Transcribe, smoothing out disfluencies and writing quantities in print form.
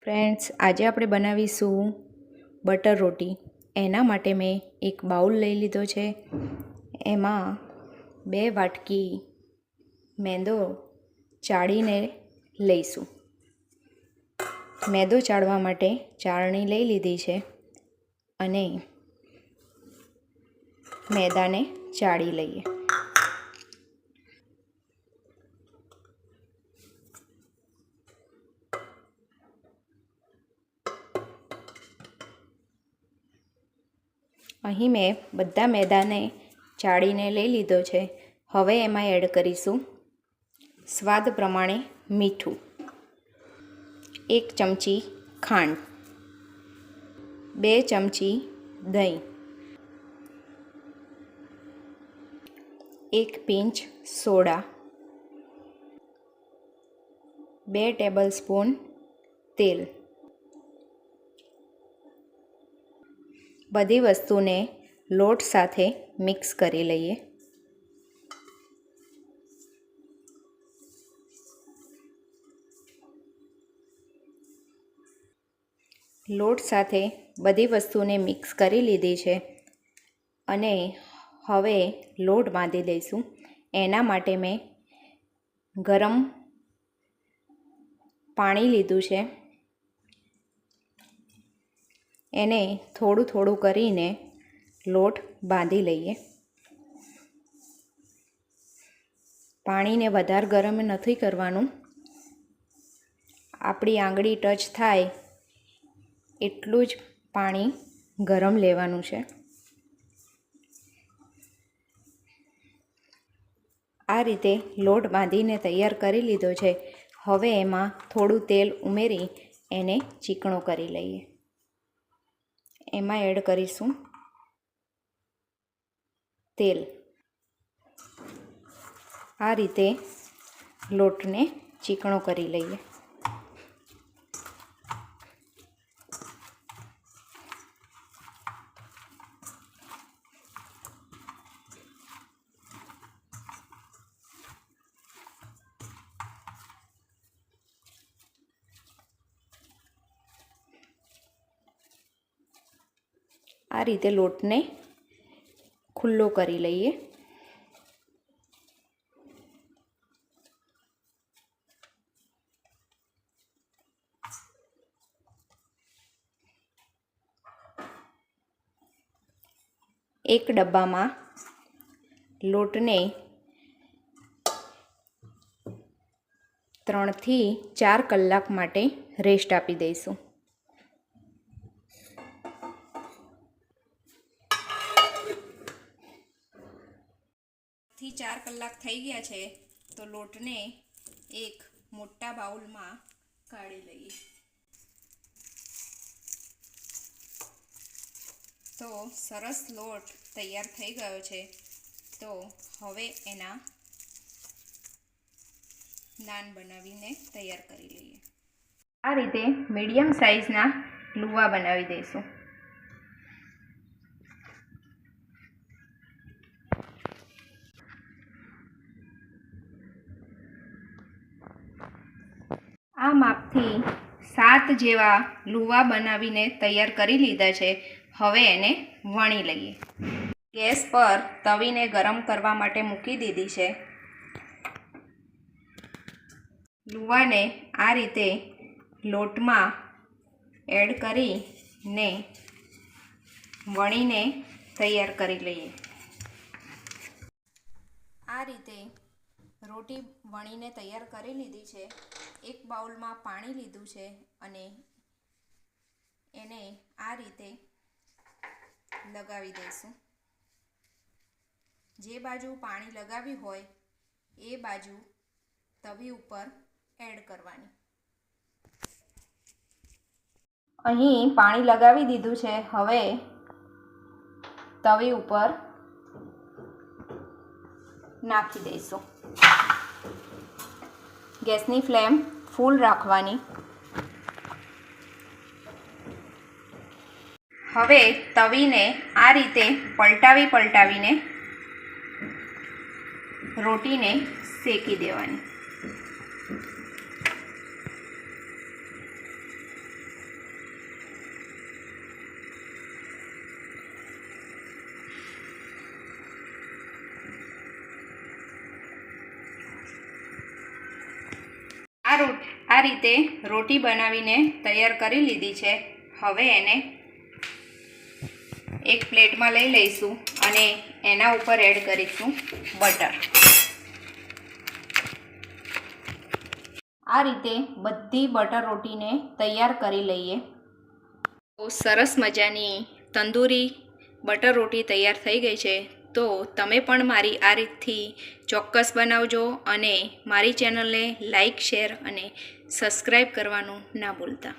Friends, આજે આપણે બનાવીશું બટર રોટી. એના માટે મેં એક બાઉલ લઈ લીધો છે. એમાં 2 વાટકી મેંદો ચાળીને લઈશું. મેંદો ચાળવા માટે ચાળણી લઈ લીધી છે અને મેદાને ચાળી લઈએ. અહીં મેં બધા મેદાને ચાળીને લઈ લીધો છે. હવે એમાં એડ કરીશું સ્વાદ પ્રમાણે મીઠું, 1 ચમચી ખાંડ, 2 ચમચી દહીં, 1 પિંચ સોડા, 2 ટેબલસ્પૂન તેલ. બધી વસ્તુને લોટ સાથે મિક્સ કરી લઈએ. લોટ સાથે બધી વસ્તુને મિક્સ કરી લીધી છે અને હવે લોટ બાંધી દઈશું. એના માટે મેં ગરમ પાણી લીધું છે. એને થોડું થોડું કરીને લોટ બાંધી લઈએ. પાણીને વધારે ગરમ નથી કરવાનું. આપણી આંગળી ટચ થાય એટલું જ પાણી ગરમ લેવાનું છે. આ રીતે લોટ બાંધીને તૈયાર કરી લીધો છે. હવે એમાં થોડું તેલ ઉમેરી એને ચીકણો કરી લઈએ. એમાં એડ કરીશું તેલ. આ રીતે લોટને ચીકણો કરી લઈએ. આ રીતે લોટને ખુલ્લો કરી લઈએ. એક ડબ્બામાં લોટને 3 થી 4 કલાક માટે રેસ્ટ આપી દઈશું. 3 થી 4 કલાક થઈ ગયા છે તો લોટને એક મોટા બાઉલમાં કાઢી લઈએ. તો સરસ લોટ તૈયાર થઈ ગયો છે. તો હવે એના નાન બનાવીને તૈયાર કરી લઈએ. આ રીતે મીડિયમ સાઇઝના લુવા બનાવી દઈશું. આ માપથી 7 જેવા લુવા બનાવીને તૈયાર કરી લીધા છે. હવે એને વણી લઈએ. ગેસ પર તવીને ગરમ કરવા માટે મૂકી દીધી છે. લુવાને આ રીતે લોટમાં એડ કરીને વણીને તૈયાર કરી લઈએ. આ રીતે રોટી વણીને તૈયાર કરી લીધી છે. એક બાઉલમાં પાણી લીધું છે અને એને આ રીતે લગાવી દઈશું. જે બાજુ પાણી લગાવ્યું હોય એ બાજુ તવી ઉપર એડ કરવાની. અહીં પાણી લગાવી દીધું છે. હવે તવી ઉપર નાખી દઈશું. ગેસની ફ્લેમ ફૂલ રાખવાની. હવે તવીને આ રીતે પલટાવીને રોટીને શેકી દેવાની. આ રીતે રોટી બનાવીને તૈયાર કરી લીધી છે. હવે એને એક પ્લેટમાં લઈ લઈશું અને એના ઉપર એડ કરીશું બટર. આ રીતે બધી બટર રોટીને તૈયાર કરી લઈએ. તો સરસ મજાની તંદૂરી બટર રોટી તૈયાર થઈ ગઈ છે. તો તમે પણ મારી આ રીતથી ચોક્કસ બનાવજો અને મારી ચેનલને લાઈક, શેર અને સબસ્ક્રાઈબ કરવાનું ના ભૂલતા.